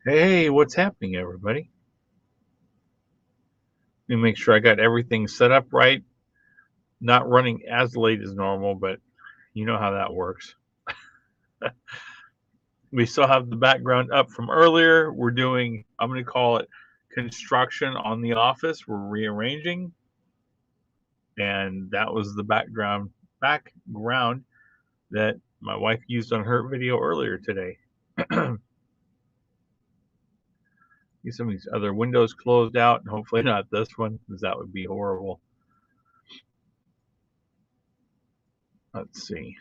Hey, what's happening, everybody? Let me make sure I got everything set up right. Not running as late as normal, but you know how that works. We still have the background up from earlier. We're doing, I'm going to call it construction on the office. We're rearranging. And that was the background that my wife used on her video earlier today. Get some of these other windows closed out, and hopefully not this one, because that would be horrible. Let's see.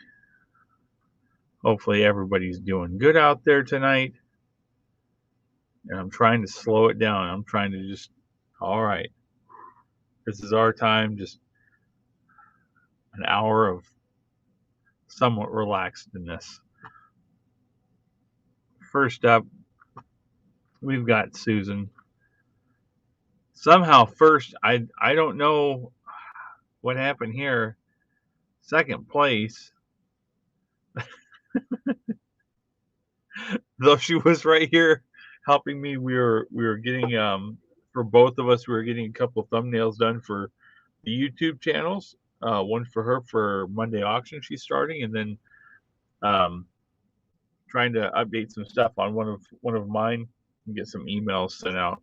Hopefully everybody's doing good out there tonight. And I'm trying to slow it down. I'm trying to just, all right, this is our time, just an hour of somewhat relaxedness. First up, we've got Susan. Somehow, first, I don't know what happened here. Second place, though she was right here helping me. We were getting for both of us, we were getting a couple of thumbnails done for the YouTube channels. One for her for Monday auction she's starting, and then trying to update some stuff on one of mine and get some emails sent out.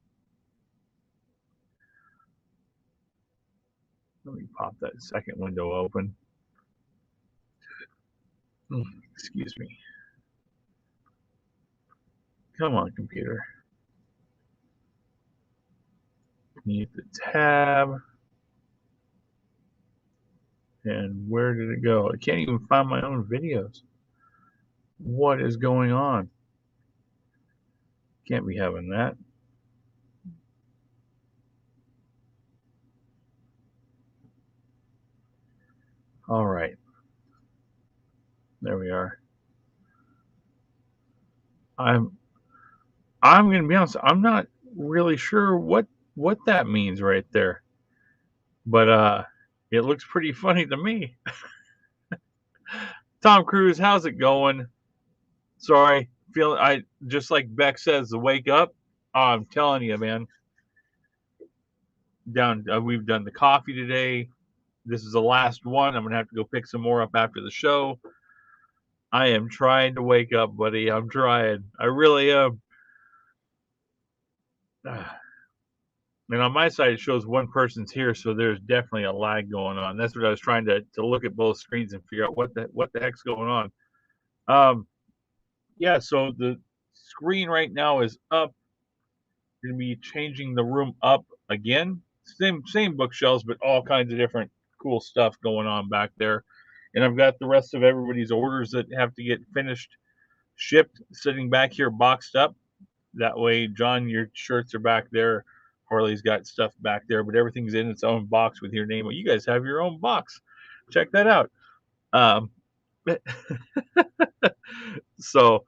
Let me pop that second window open. Excuse me. Come on, computer. Need the tab. And where did it go? I can't even find my own videos. What is going on? Can't be having that. All right. There we are. I'm going to be honest. I'm not really sure what that means right there, but it looks pretty funny to me. Tom Cruise, how's it going? Sorry, I just like Beck says to wake up. I'm telling you, man. We've done the coffee today. This is the last one. I'm gonna have to go pick some more up after the show. I am trying to wake up, buddy. I'm trying. I really am. And on my side, it shows one person's here, so there's definitely a lag going on. That's what I was trying to look at both screens and figure out what the heck's going on. Yeah. So the screen right now is up. Going to be changing the room up again. Same bookshelves, but all kinds of different cool stuff going on back there. And I've got the rest of everybody's orders that have to get finished, shipped, sitting back here boxed up. That way, John, your shirts are back there. Harley's got stuff back there, but everything's in its own box with your name. Well, you guys have your own box. Check that out. So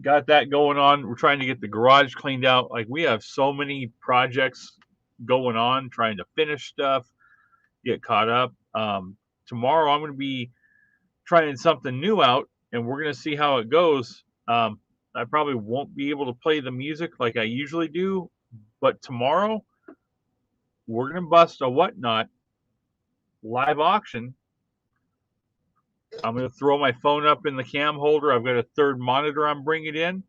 got that going on. We're trying to get the garage cleaned out. Like, we have so many projects going on, trying to finish stuff, get caught up. Tomorrow I'm going to be trying something new out, and we're going to see how it goes. I probably won't be able to play the music like I usually do, but tomorrow we're going to bust a Whatnot live auction. I'm going to throw my phone up in the cam holder. I've got a third monitor I'm bringing in,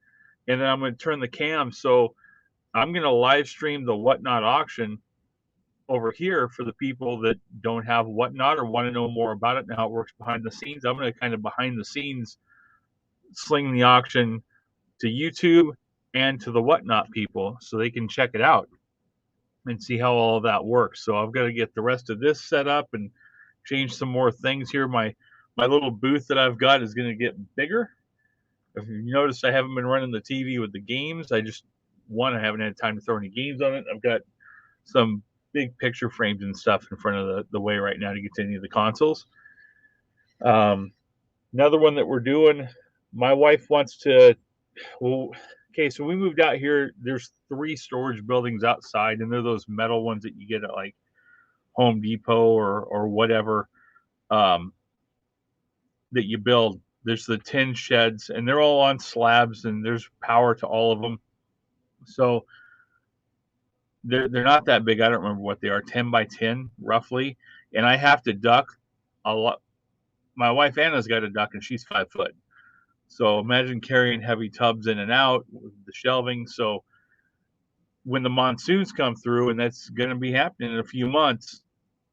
and then I'm going to turn the cam. So I'm going to live stream the Whatnot auction over here for the people that don't have Whatnot or want to know more about it and how it works behind the scenes. I'm going to kind of behind the scenes sling the auction to YouTube and to the Whatnot people so they can check it out and see how all of that works. So I've got to get the rest of this set up and change some more things here. My little booth that I've got is going to get bigger. If you notice, I haven't been running the TV with the games. I haven't had time to throw any games on it. I've got some big picture frames and stuff in front of the way right now to get to any of the consoles. Another one that we're doing, my wife wants to, okay, so we moved out here. There's 3 storage buildings outside, and they're those metal ones that you get at like Home Depot or whatever, that you build. there's the 10 sheds, and they're all on slabs, and there's power to all of them. So they're not that big. I don't remember what they are, 10 by 10 roughly. And I have to duck a lot. My wife Anna's got a duck, and she's 5 foot. So imagine carrying heavy tubs in and out with the shelving. So when the monsoons come through, and that's going to be happening in a few months,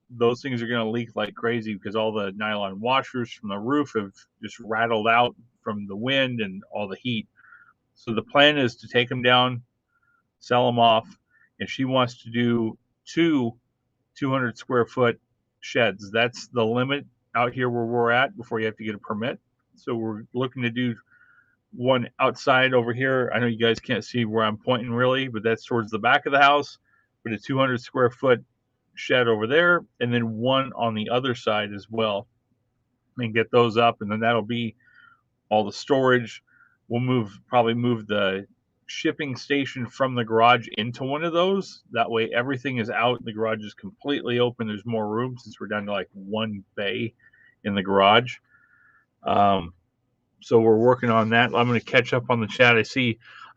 those things are going to leak like crazy because all the nylon washers from the roof have just rattled out from the wind and all the heat. So the plan is to take them down, sell them off, and she wants to do 200 square foot sheds. That's the limit out here where we're at before you have to get a permit. So we're looking to do one outside over here. I know you guys can't see where I'm pointing really, but that's towards the back of the house, but a 200 square foot shed over there, and then one on the other side as well, and get those up. And then that'll be all the storage. We'll probably move the shipping station from the garage into one of those. That way everything is out. The garage is completely open. There's more room since we're down to like one bay in the garage. So we're working on that. I'm going to catch up on the chat.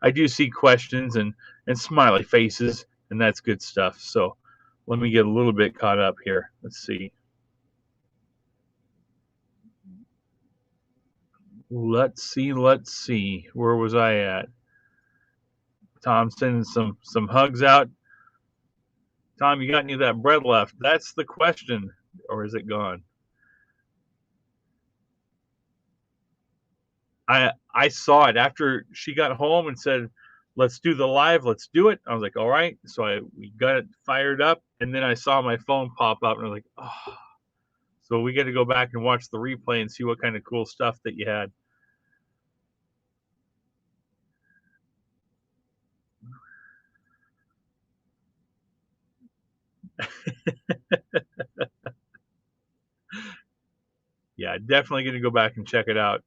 I do see questions and smiley faces, and that's good stuff. So let me get a little bit caught up here. Let's see. Let's see. Where was I at? Tom sending some hugs out. Tom, you got any of that bread left? That's the question. Or is it gone? I saw it after she got home and said, let's do the live, let's do it. I was like, all right. So we got it fired up, and then I saw my phone pop up, and I was like, oh. So we got to go back and watch the replay and see what kind of cool stuff that you had. Yeah, definitely going to go back and check it out.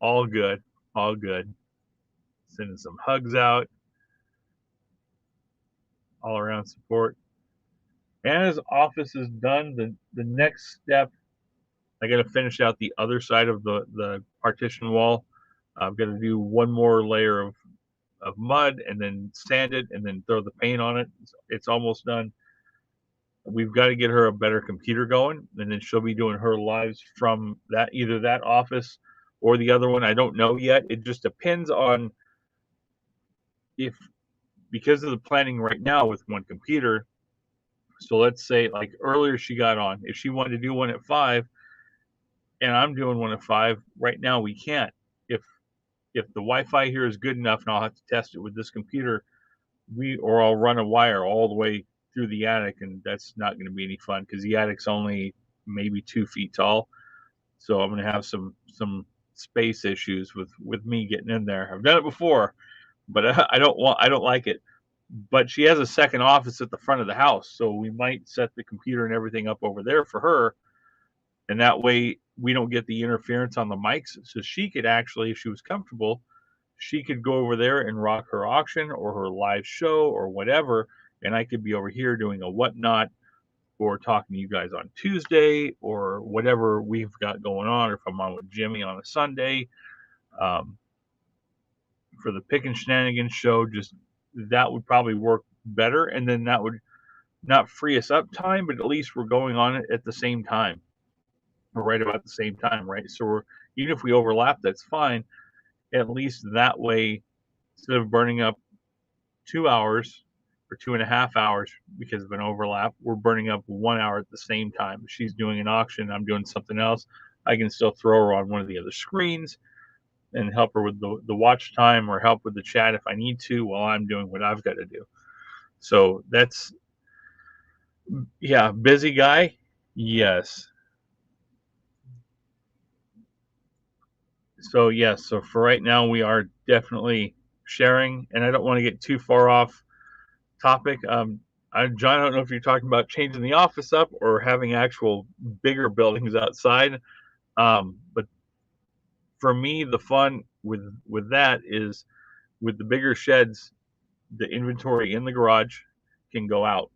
All good. All good. Sending some hugs out. All around support. Anna's office is done. The next step, I got to finish out the other side of the partition wall. I've got to do one more layer of mud and then sand it and then throw the paint on it. It's almost done. We've got to get her a better computer going, and then she'll be doing her lives from either that office or the other one. I don't know yet. It just depends on because of the planning right now with one computer. So let's say like earlier she got on. If she wanted to do one at 5 and I'm doing one at 5, right now we can't. If the Wi-Fi here is good enough, and I'll have to test it with this computer, or I'll run a wire all the way through the attic, and that's not going to be any fun because the attic's only maybe 2 feet tall. So I'm going to have some space issues with me getting in there. I've done it before, but I don't like it. But she has a second office at the front of the house, so we might set the computer and everything up over there for her, and that way we don't get the interference on the mics. So she could actually, if she was comfortable, she could go over there and rock her auction or her live show or whatever, and I could be over here doing a whatnot or talking to you guys on Tuesday or whatever we've got going on, or if I'm on with Jimmy on a Sunday. For the Pick and Shenanigans show, just that would probably work better, and then that would not free us up time, but at least we're going on it at the same time. We're right about the same time, right? So even if we overlap, that's fine. At least that way, instead of burning up 2 hours or 2.5 hours because of an overlap, we're burning up 1 hour at the same time. If she's doing an auction, I'm doing something else, I can still throw her on one of the other screens and help her with the watch time or help with the chat if I need to while I'm doing what I've got to do. So that's, yeah, busy guy. Yes. So yes, so for right now we are definitely sharing, and I don't want to get too far off topic. John, I don't know if you're talking about changing the office up or having actual bigger buildings outside. But for me, the fun with that is with the bigger sheds, the inventory in the garage can go out.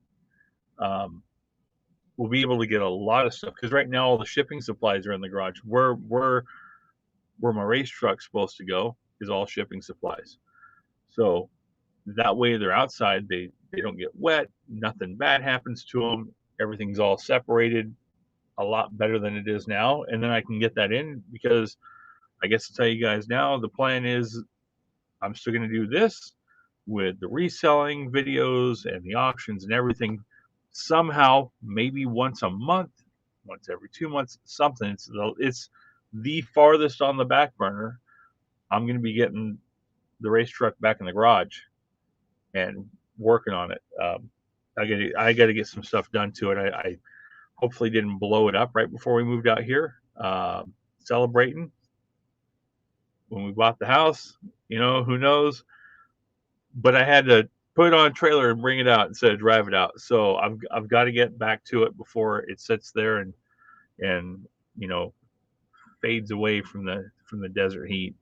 we'll be able to get a lot of stuff, because right now all the shipping supplies are in the garage. Where my race truck's supposed to go is all shipping supplies. So that way they're outside, they don't get wet, nothing bad happens to them. Everything's all separated a lot better than it is now, and then I can get that in, because I guess to tell you guys now, the plan is I'm still going to do this with the reselling videos and the auctions and everything. Somehow, maybe once a month, once every 2 months, something. It's the farthest on the back burner. I'm going to be getting the race truck back in the garage and working on it. I got to get some stuff done to it. I hopefully didn't blow it up right before we moved out here. Celebrating when we bought the house, who knows? But I had to put it on a trailer and bring it out instead of drive it out. So I've got to get back to it before it sits there and fades away from the desert heat.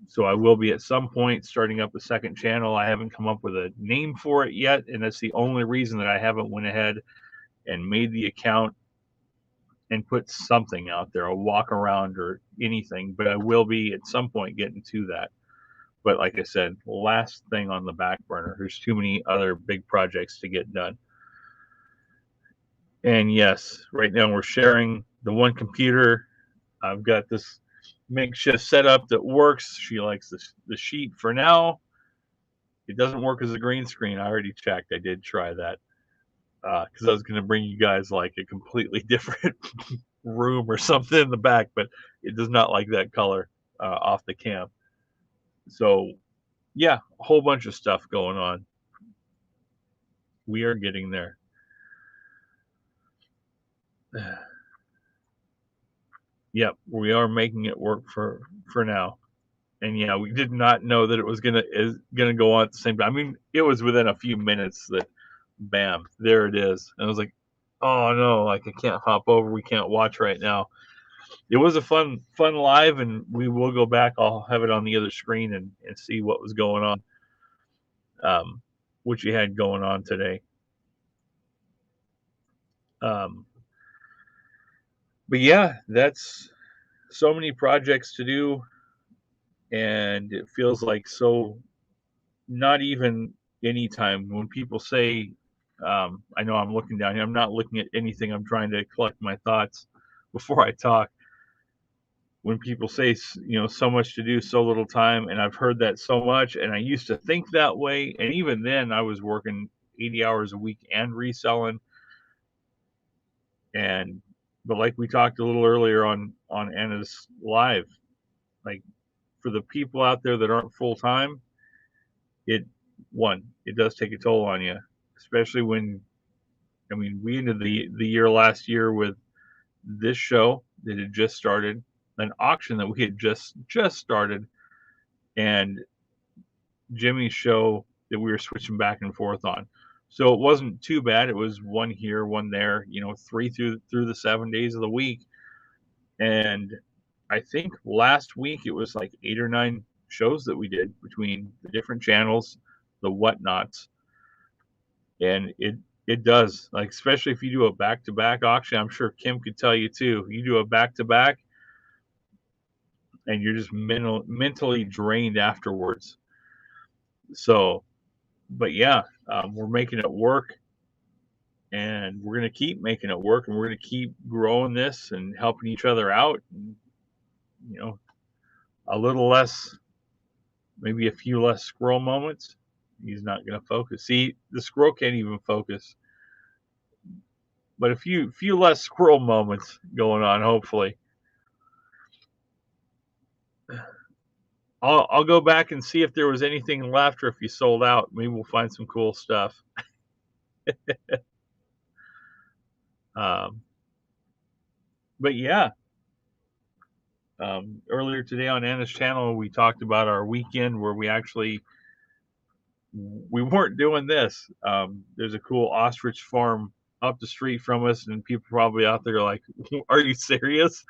So I will be at some point starting up a second channel. I haven't come up with a name for it yet, and that's the only reason that I haven't went ahead and made the account and put something out there, a walk around or anything. But I will be at some point getting to that. But like I said, last thing on the back burner. There's too many other big projects to get done. And yes, right now we're sharing the one computer. I've got this makeshift setup that works. She likes the sheet for now. It doesn't work as a green screen. I already checked. I did try that because I was going to bring you guys like a completely different room or something in the back, but it does not like that color off the cam. So yeah, a whole bunch of stuff going on. We are getting there. Yep, we are making it work for now. And yeah, we did not know that it was gonna go on at the same time. I mean, it was within a few minutes that bam, there it is. And I was like, oh no, like I can't hop over, we can't watch right now. It was a fun live, and we will go back. I'll have it on the other screen and see what was going on, what you had going on today. But yeah, that's so many projects to do, and it feels like so not even any time when people say, I know I'm looking down here, I'm not looking at anything, I'm trying to collect my thoughts before I talk. When people say, so much to do, so little time, and I've heard that so much, and I used to think that way, and even then I was working 80 hours a week and reselling. But like we talked a little earlier on Anna's live, like for the people out there that aren't full time, it does take a toll on you, especially when, I mean, we ended the year last year with this show that had just started, an auction that we had just started, and Jimmy's show that we were switching back and forth on. So it wasn't too bad. It was one here, one there, 3 through the 7 days of the week. And I think last week it was like 8 or 9 shows that we did between the different channels, the whatnots. And it does, like, especially if you do a back-to-back auction. I'm sure Kim could tell you too. You do a back-to-back and you're just mentally drained afterwards. So, but yeah, we're making it work, and we're going to keep making it work, and we're going to keep growing this and helping each other out. And, a little less, maybe a few less squirrel moments. He's not going to focus. See, the squirrel can't even focus. But a few less squirrel moments going on, hopefully. I'll go back and see if there was anything left, or if you sold out. Maybe we'll find some cool stuff. But yeah, earlier today on Anna's channel, we talked about our weekend where we weren't doing this. There's a cool ostrich farm up the street from us, and people probably out there are like, are you serious?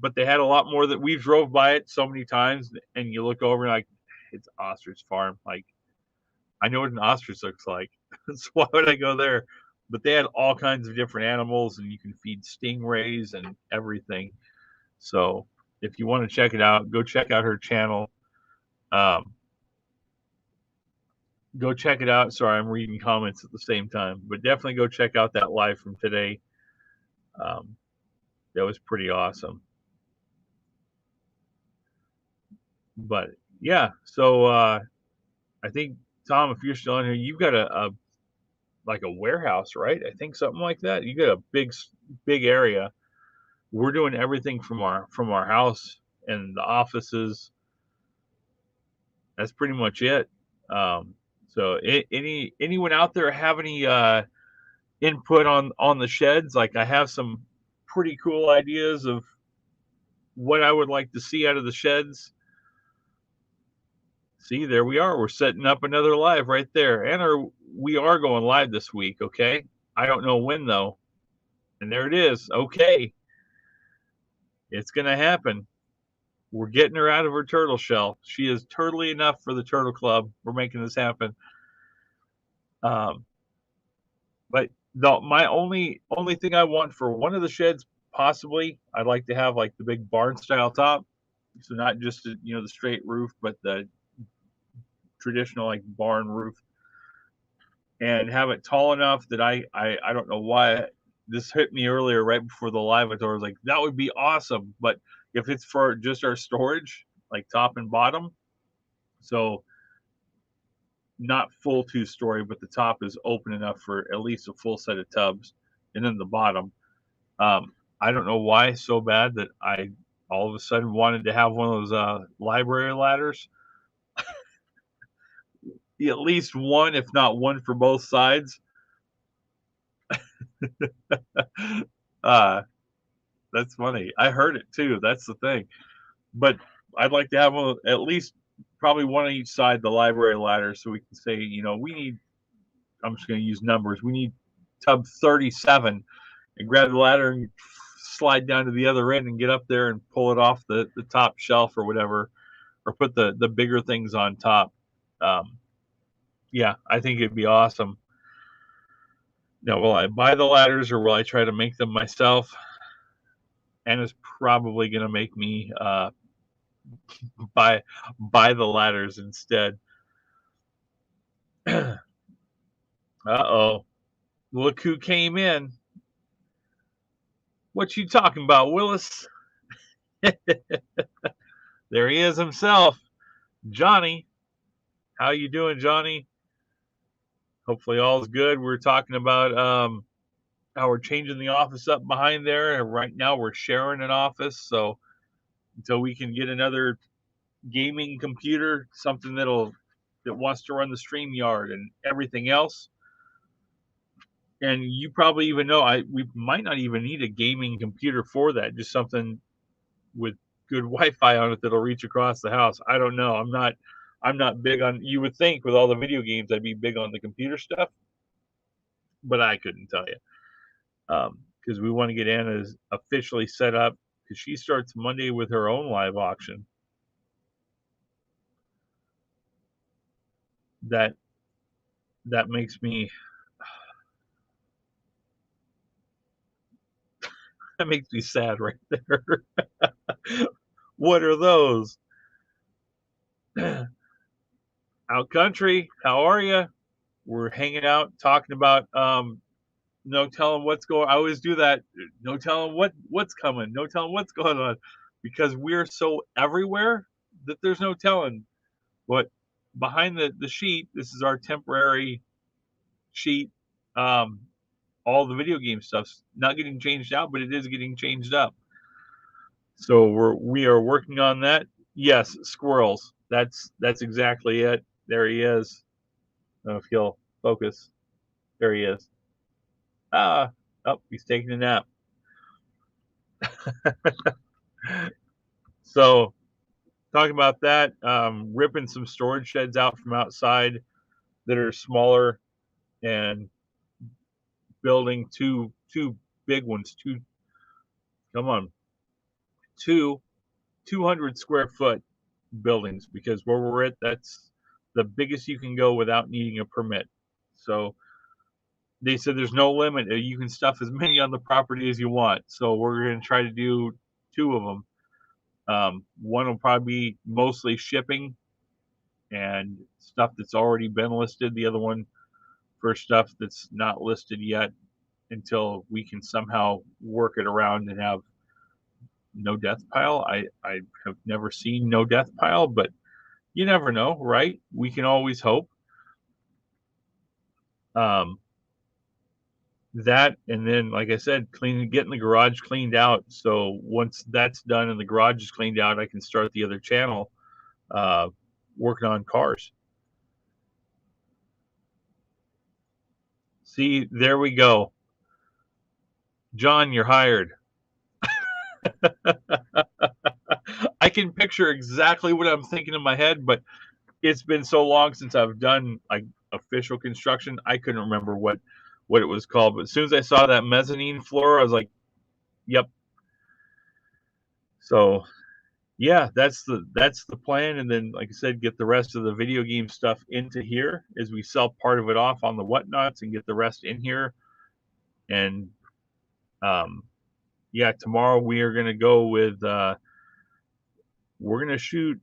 But they had a lot more that we drove by it so many times, and you look over and like, it's ostrich farm. Like, I know what an ostrich looks like. So why would I go there? but they had all kinds of different animals, and you can feed stingrays and everything. So if you want to check it out, go check out her channel. Um, go check it out. Sorry, I'm reading comments at the same time, but definitely go check out that live from today. Um, that was pretty awesome. But yeah, so I think Tom, if you're still in here, you've got a like a warehouse, right? I think something like that. You got a big area. We're doing everything from our house and the offices. That's pretty much it. So anyone out there have any input on the sheds? Like I have some pretty cool ideas of what I would like to see out of the sheds. See, there we are. We're setting up another live right there. And we are going live this week, okay? I don't know when though. And there it is. Okay. It's going to happen. We're getting her out of her turtle shell. She is turtly enough for the Turtle Club. We're making this happen. But my only thing I want for one of the sheds, possibly, I'd like to have like the big barn style top. So not just the straight roof, but the traditional like barn roof, and have it tall enough that I don't know why this hit me earlier right before the live. I was like, that would be awesome. But if it's for just our storage, like top and bottom, so not full 2-story, but the top is open enough for at least a full set of tubs, and then the bottom. I don't know why so bad that I all of a sudden wanted to have one of those library ladders. At least one, if not one, for both sides. That's funny. I heard it too. That's the thing. But I'd like to have one, at least probably one on each side, the library ladder, so we can say, we need, I'm just going to use numbers. We need tub 37, and grab the ladder and slide down to the other end and get up there and pull it off the top shelf or whatever, or put the bigger things on top. Yeah, I think it'd be awesome. Now, will I buy the ladders or will I try to make them myself? And it's probably going to make me buy the ladders instead. Uh-oh. Look who came in. What you talking about, Willis? There he is himself. Johnny. How you doing, Johnny? Hopefully all's good. We're talking about how we're changing the office up behind there. Right now we're sharing an office, so until we can get another gaming computer, something that wants to run the StreamYard and everything else. And you probably even know we might not even need a gaming computer for that. Just something with good Wi-Fi on it that'll reach across the house. I don't know. I'm not big on. You would think with all the video games I'd be big on the computer stuff, but I couldn't tell you because we want to get Anna's officially set up because she starts Monday with her own live auction. That makes me sad right there. What are those? Out country, how are you? We're hanging out talking about no telling what's going. I always do that. No telling what's coming. No telling what's going on, because we're so everywhere that there's no telling. But behind the sheet, this is our temporary sheet. All the video game stuff's not getting changed out, but it is getting changed up. So we are working on that. Yes, squirrels. That's exactly it. There he is. I don't know if he'll focus. There he is. Oh, he's taking a nap. So, talking about that, ripping some storage sheds out from outside that are smaller, and building two big ones. Two 200 square foot buildings, because where we're at, that's the biggest you can go without needing a permit. So they said there's no limit. You can stuff as many on the property as you want. So we're going to try to do 2 of them. One will probably be mostly shipping and stuff that's already been listed. The other one for stuff that's not listed yet until we can somehow work it around and have no death pile. I have never seen no death pile, but you never know, right? We can always hope. That, and then, like I said, getting the garage cleaned out. So once that's done and the garage is cleaned out, I can start the other channel working on cars. See, there we go. John, you're hired. I can picture exactly what I'm thinking in my head, but it's been so long since I've done like official construction. I couldn't remember what it was called. But as soon as I saw that mezzanine floor, I was like, "Yep." So yeah, that's the plan. And then, like I said, get the rest of the video game stuff into here as we sell part of it off on the whatnots and get the rest in here. And yeah, tomorrow we are going to go with we're going to shoot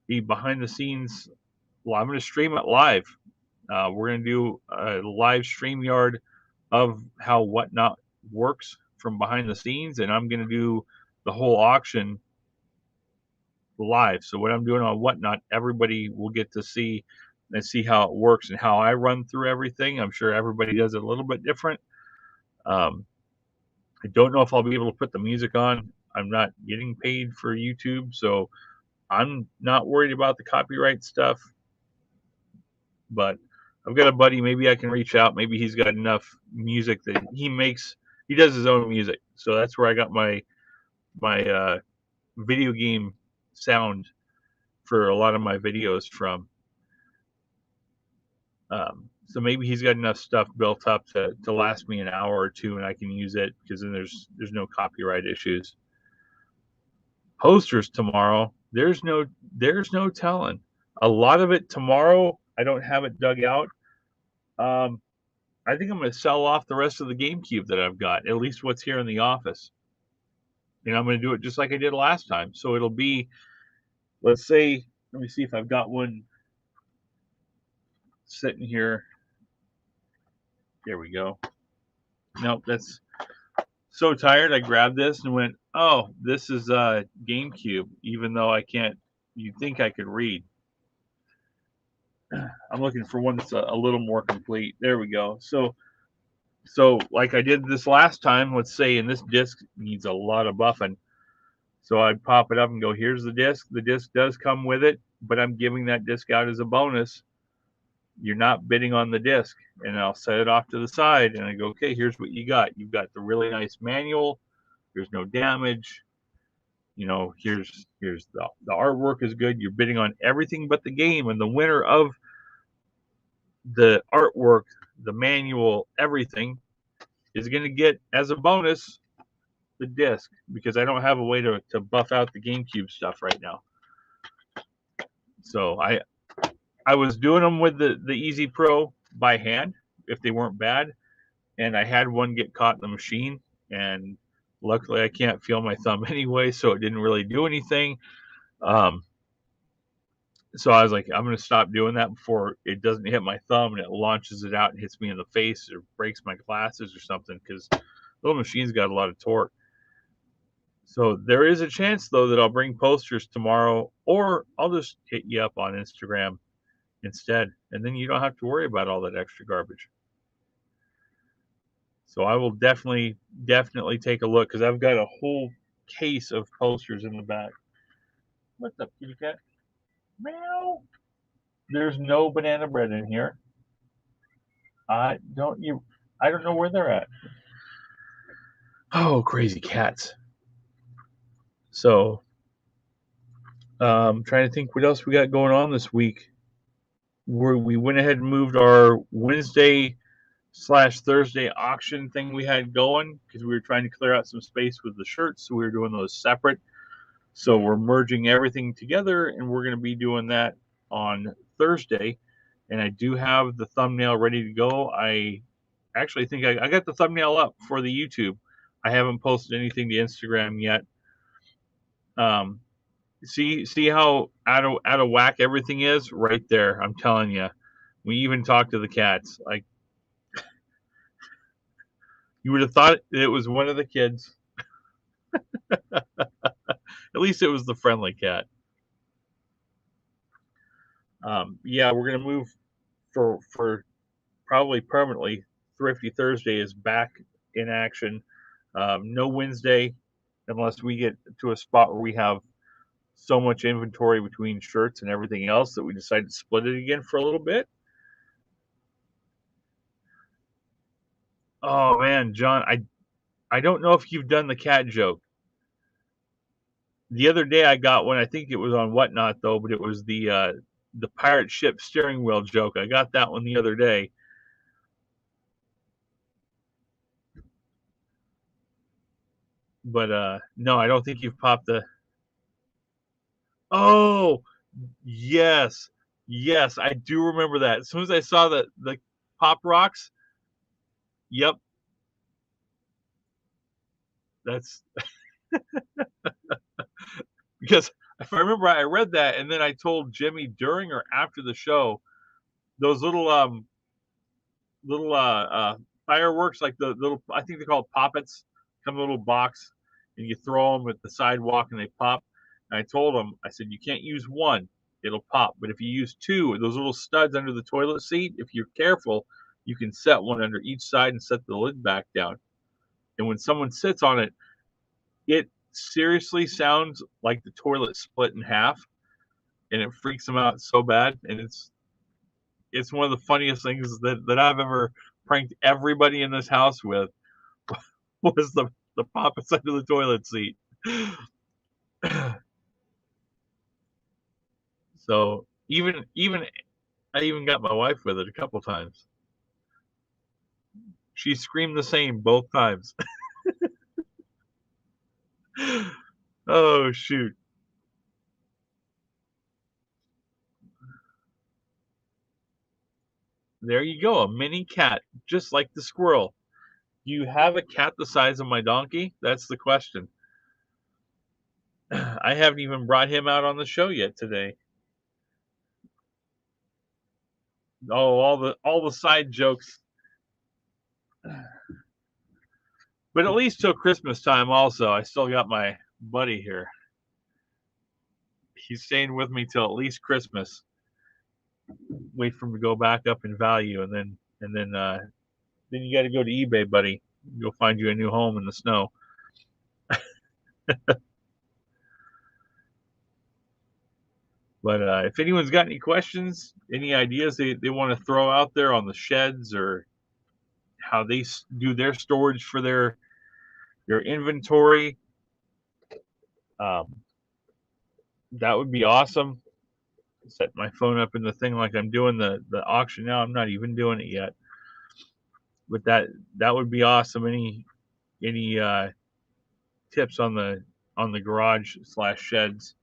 a behind the scenes. Well, I'm going to stream it live. We're going to do a live StreamYard of how Whatnot works from behind the scenes, and I'm going to do the whole auction live. So what I'm doing on Whatnot, everybody will get to see and see how it works and how I run through everything. I'm sure everybody does it a little bit different. I don't know if I'll be able to put the music on. I'm not getting paid for YouTube, so I'm not worried about the copyright stuff. But I've got a buddy, maybe I can reach out. Maybe he's got enough music that he makes. He does his own music. So that's where I got my video game sound for a lot of my videos from. So maybe he's got enough stuff built up to last me an hour or two, and I can use it because then there's no copyright issues. Posters tomorrow. There's no telling. A lot of it tomorrow. I don't have it dug out. I think I'm going to sell off the rest of the GameCube that I've got, at least what's here in the office. And I'm going to do it just like I did last time. So it'll be, let's say, let me see if I've got one sitting here. There we go. Nope, that's so tired. I grabbed this and went, oh, this is a GameCube, even though I can't, you'd think I could read. I'm looking for one that's a little more complete. There we go. So like I did this last time, let's say, and this disc needs a lot of buffing. So I'd pop it up and go, here's the disc. The disc does come with it, but I'm giving that disc out as a bonus. You're not bidding on the disc. And I'll set it off to the side and I go, okay, here's what you got. You've got the really nice manual. There's no damage. You know, here's the artwork is good. You're bidding on everything but the game, and the winner of the artwork, the manual, everything is going to get as a bonus the disc, because I don't have a way to buff out the GameCube stuff right now. So I was doing them with the Easy Pro by hand if they weren't bad, and I had one get caught in the machine, and luckily I can't feel my thumb anyway, so it didn't really do anything. So I was like, I'm going to stop doing that before it doesn't hit my thumb and it launches it out and hits me in the face or breaks my glasses or something, because the little machine's got a lot of torque. So there is a chance, though, that I'll bring posters tomorrow, or I'll just hit you up on Instagram instead, and then you don't have to worry about all that extra garbage. So I will definitely take a look, because I've got a whole case of posters in the back. What's up, kitty cat? Meow. There's no banana bread in here. I don't know where they're at. Oh, crazy cats. So I'm trying to think what else we got going on this week. We went ahead and moved our Wednesday/Thursday auction thing we had going, because we were trying to clear out some space with the shirts, so we were doing those separate. So we're merging everything together, and we're going to be doing that on Thursday. And I do have the thumbnail ready to go. I actually think I got the thumbnail up for the YouTube. I haven't posted anything to Instagram yet. See how out of whack everything is right there. I'm telling you. We even talked to the cats. Like, you would have thought it was one of the kids. At least it was the friendly cat. Yeah, we're gonna move for probably permanently. Thrifty Thursday is back in action. No Wednesday unless we get to a spot where we have so much inventory between shirts and everything else that we decide to split it again for a little bit. Oh man, John, I don't know if you've done the cat joke. The other day I got one. I think it was on Whatnot though, but it was the pirate ship steering wheel joke. I got that one the other day. But no, I don't think you've popped the. Oh, yes, yes, I do remember that. As soon as I saw the pop rocks, yep, that's because if I remember, I read that, and then I told Jimmy during or after the show those little fireworks, like the little, I think they're called poppets, come in a little box, and you throw them at the sidewalk and they pop. And I told him, I said, you can't use one, it'll pop. But if you use two, those little studs under the toilet seat, if you're careful, you can set one under each side and set the lid back down. And when someone sits on it, it seriously sounds like the toilet split in half, and it freaks them out so bad. And it's one of the funniest things that I've ever pranked everybody in this house with was the poppets under the toilet seat. So even I even got my wife with it a couple times. She screamed the same both times. Oh shoot. There you go, a mini cat, just like the squirrel. Do you have a cat the size of my donkey? That's the question. I haven't even brought him out on the show yet today. Oh, all the side jokes. But at least till Christmas time also, I still got my buddy here. He's staying with me till at least Christmas. Wait for him to go back up in value, and then you got to go to eBay, buddy. Go find you a new home in the snow. But if anyone's got any questions, any ideas they want to throw out there on the sheds or how they do their storage for their inventory, um, that would be awesome. Set my phone up in the thing like I'm doing the auction now. I'm not even doing it yet, but that would be awesome. Any tips on the garage / sheds?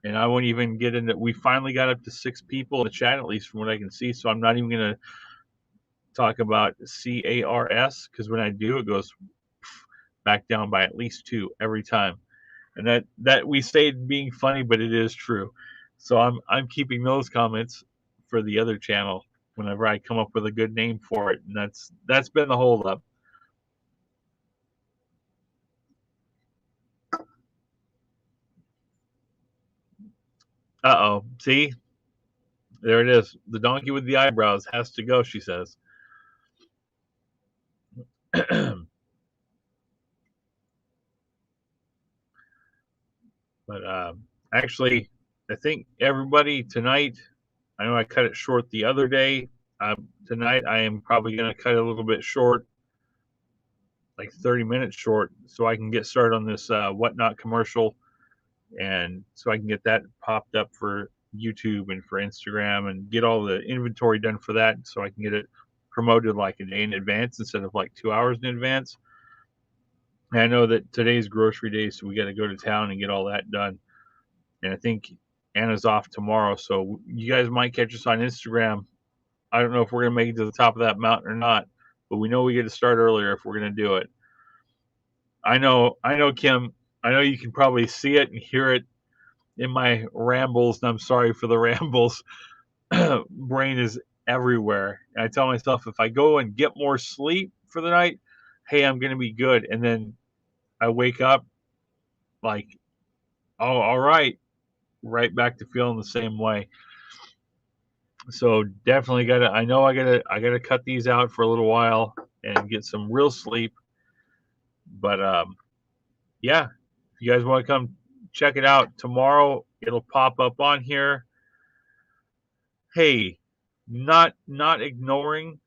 And I won't even get into. We finally got up to 6 people in the chat, at least from what I can see. So I'm not even going to talk about CARS because when I do, it goes back down by at least 2 every time. And that we say being funny, but it is true. So I'm keeping those comments for the other channel whenever I come up with a good name for it, and that's been the holdup. Uh-oh. See? There it is. The donkey with the eyebrows has to go, she says. But actually, I think everybody tonight, I know I cut it short the other day. Tonight, I am probably going to cut it a little bit short, like 30 minutes short, so I can get started on this Whatnot commercial. And so I can get that popped up for YouTube and for Instagram and get all the inventory done for that so I can get it promoted like a day in advance instead of like 2 hours in advance. And I know that today's grocery day, so we got to go to town and get all that done. And I think Anna's off tomorrow, so you guys might catch us on Instagram I don't know if we're going to make it to the top of that mountain or not, but we know we get to start earlier if we're going to do it. I know, Kim. I know you can probably see it and hear it in my rambles, and I'm sorry for the rambles. Brain is everywhere. And I tell myself if I go and get more sleep for the night, hey, I'm going to be good. And then I wake up like, oh, all right back to feeling the same way. So definitely gotta. I know I gotta cut these out for a little while and get some real sleep. But yeah, if you guys want to come check it out tomorrow, it'll pop up on here. Hey, not ignoring,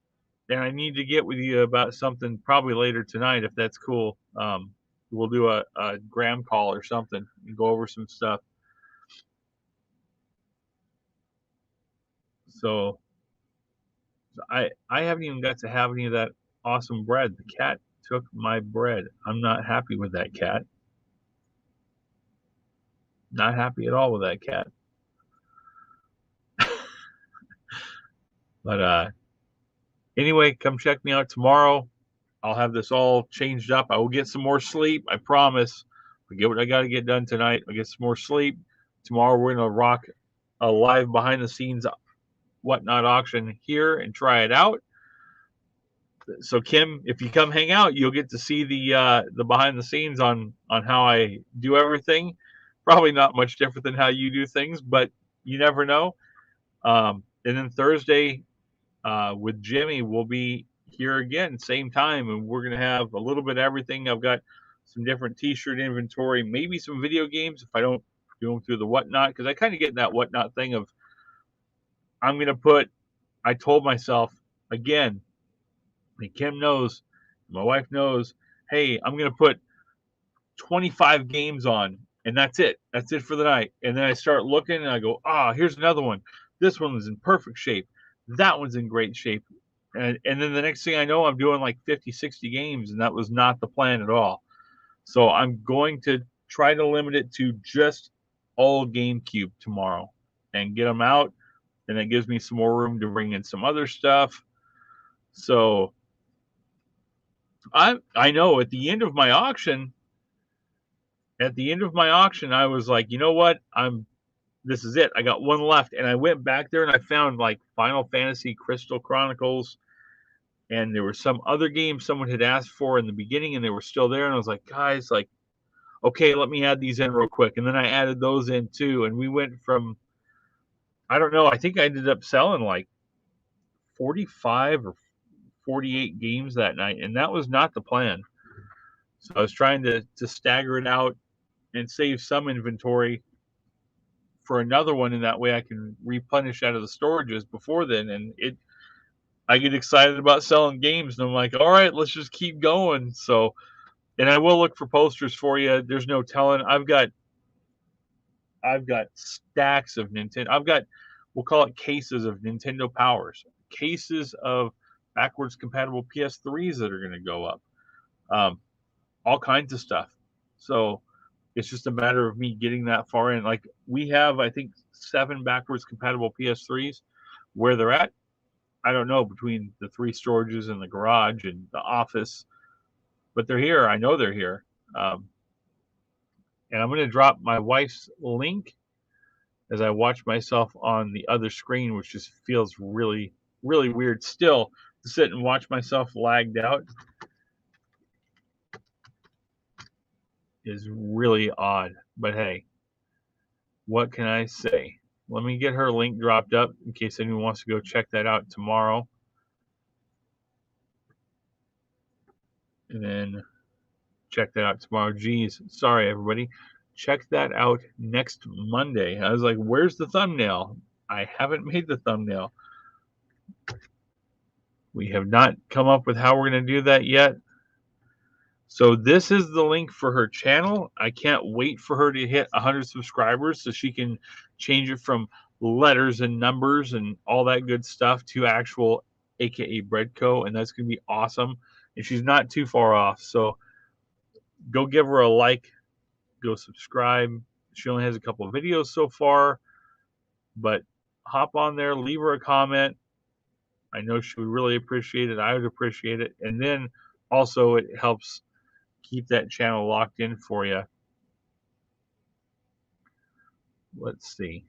and I need to get with you about something probably later tonight if that's cool. We'll do a gram call or something and go over some stuff. So I haven't even got to have any of that awesome bread. The cat took my bread. I'm not happy with that cat. Not happy at all with that cat. But anyway, come check me out tomorrow. I'll have this all changed up. I will get some more sleep. I promise. I'll get what I got to get done tonight. I'll get some more sleep. Tomorrow we're going to rock a live behind the scenes whatnot auction here and try it out. So Kim, if you come hang out, you'll get to see the behind the scenes on how I do everything. Probably not much different than how you do things, but you never know. And then Thursday with Jimmy, we'll be here again, same time, and we're gonna have a little bit of everything. I've got some different T-shirt inventory, maybe some video games if I don't do them through the whatnot, because I kind of get in that whatnot thing of I'm gonna put. I told myself again, and Kim knows, my wife knows. Hey, I'm gonna put 25 games on, and that's it. That's it for the night. And then I start looking, and I go, here's another one. This one is in perfect shape. That one's in great shape. And then the next thing I know, I'm doing like 50, 60 games, and that was not the plan at all. So I'm going to try to limit it to just all GameCube tomorrow and get them out, and it gives me some more room to bring in some other stuff. So I know at the end of my auction, I was like, you know what? This is it. I got one left. And I went back there and I found like Final Fantasy Crystal Chronicles. And there were some other games someone had asked for in the beginning and they were still there. And I was like, guys, like, okay, let me add these in real quick. And then I added those in too. And we went from, I don't know, I think I ended up selling like 45 or 48 games that night. And that was not the plan. So I was trying to stagger it out and save some inventory for another one, and that way I can replenish out of the storages before then. And I get excited about selling games, and I'm like, all right, let's just keep going. So, and I will look for posters for you. There's no telling. I've got stacks of Nintendo. We'll call it cases of Nintendo Powers, cases of backwards compatible PS3s that are going to go up, all kinds of stuff. So it's just a matter of me getting that far in. Like we have, I think, 7 backwards compatible PS3s. Where they're at, I don't know, between the 3 storages and the garage and the office. But they're here. I know they're here. And I'm going to drop my wife's link as I watch myself on the other screen, which just feels really, really weird still to sit and watch myself lagged out. Is really odd. But hey, what can I say? Let me get her link dropped up in case anyone wants to go check that out tomorrow. And then check that out tomorrow. Geez, sorry, everybody. Check that out next Monday. I was like, where's the thumbnail? I haven't made the thumbnail. We have not come up with how we're going to do that yet. So this is the link for her channel. I can't wait for her to hit 100 subscribers so she can change it from letters and numbers and all that good stuff to actual AKA Breadco, and that's going to be awesome. And she's not too far off, so go give her a like, go subscribe. She only has a couple of videos so far, but hop on there, leave her a comment, I know she would really appreciate it. I would appreciate it. And then also it helps keep that channel locked in for you. Let's see.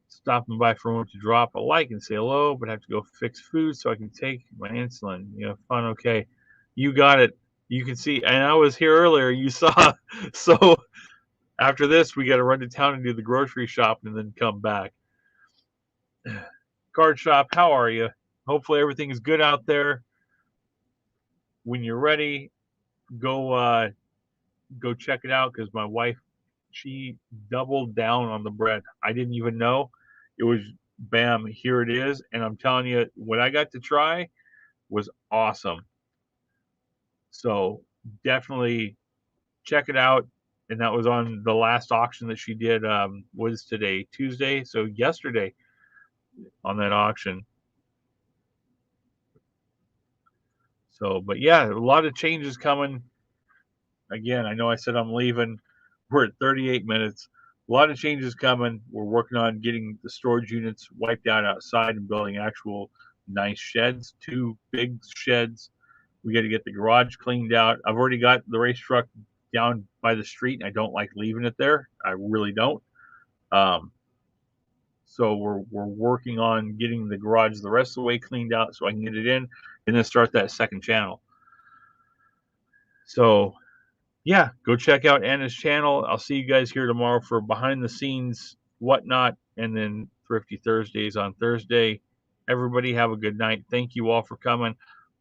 Stopping by for a moment to drop a like and say hello, but have to go fix food so I can take my insulin. You know, fun. Okay. You got it. You can see, and I was here earlier. You saw. So after this, we got to run to town and do the grocery shopping and then come back. Card shop, how are you? Hopefully everything's good out there. When you're ready, go go check it out because my wife, she doubled down on the bread. I didn't even know. It was bam, here it is. And I'm telling you, what I got to try was awesome. So definitely check it out. And that was on the last auction that she did. What is today? Tuesday. So yesterday on that auction. So, but yeah, a lot of changes coming. Again, I know I said I'm leaving. We're at 38 minutes. A lot of changes coming. We're working on getting the storage units wiped out outside and building actual nice sheds, 2 big sheds. We got to get the garage cleaned out. I've already got the race truck down by the street. I don't like leaving it there. I really don't. Um, so we're working on getting the garage the rest of the way cleaned out so I can get it in and then start that second channel. So yeah, go check out Anna's channel. I'll see you guys here tomorrow for behind the scenes whatnot, and then Thrifty Thursdays on Thursday. Everybody have a good night. Thank you all for coming.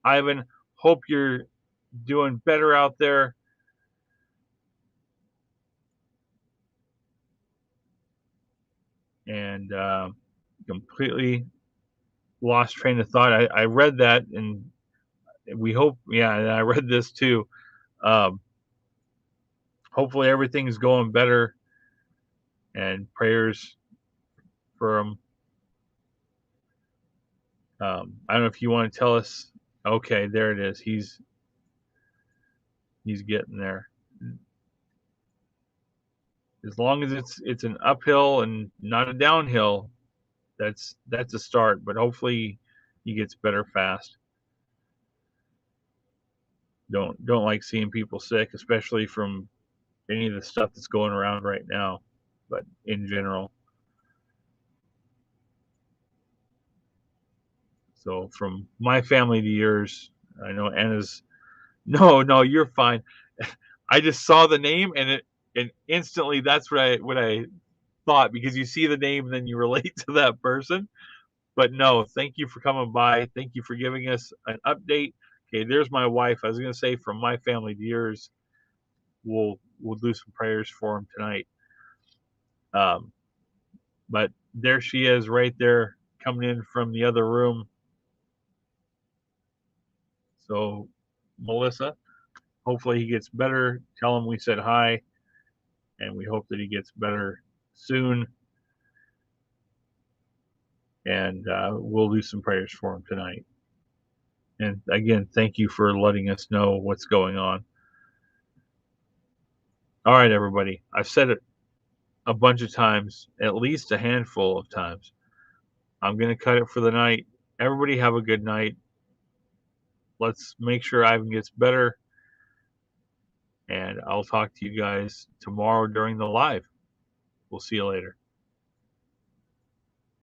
Ivan, hope you're doing better out there. And completely lost train of thought. I read that, and we hope, yeah, and I read this too. Hopefully everything's going better, and prayers for him. I don't know if you want to tell us. Okay, there it is. He's getting there. As long as it's an uphill and not a downhill, that's a start. But hopefully he gets better fast. Don't like seeing people sick, especially from any of the stuff that's going around right now. But in general. So from my family to yours, I know Anna's. No, you're fine. I just saw the name and instantly that's what I thought, because you see the name and then you relate to that person. But no, thank you for coming by. Thank you for giving us an update. Okay, there's my wife. I was gonna say from my family to yours, we'll do some prayers for him tonight. But there she is right there coming in from the other room. So Melissa, hopefully he gets better. Tell him we said hi, and we hope that he gets better soon. And we'll do some prayers for him tonight. And again, thank you for letting us know what's going on. All right, everybody. I've said it a bunch of times, at least a handful of times. I'm going to cut it for the night. Everybody have a good night. Let's make sure Ivan gets better. And I'll talk to you guys tomorrow during the live. We'll see you later.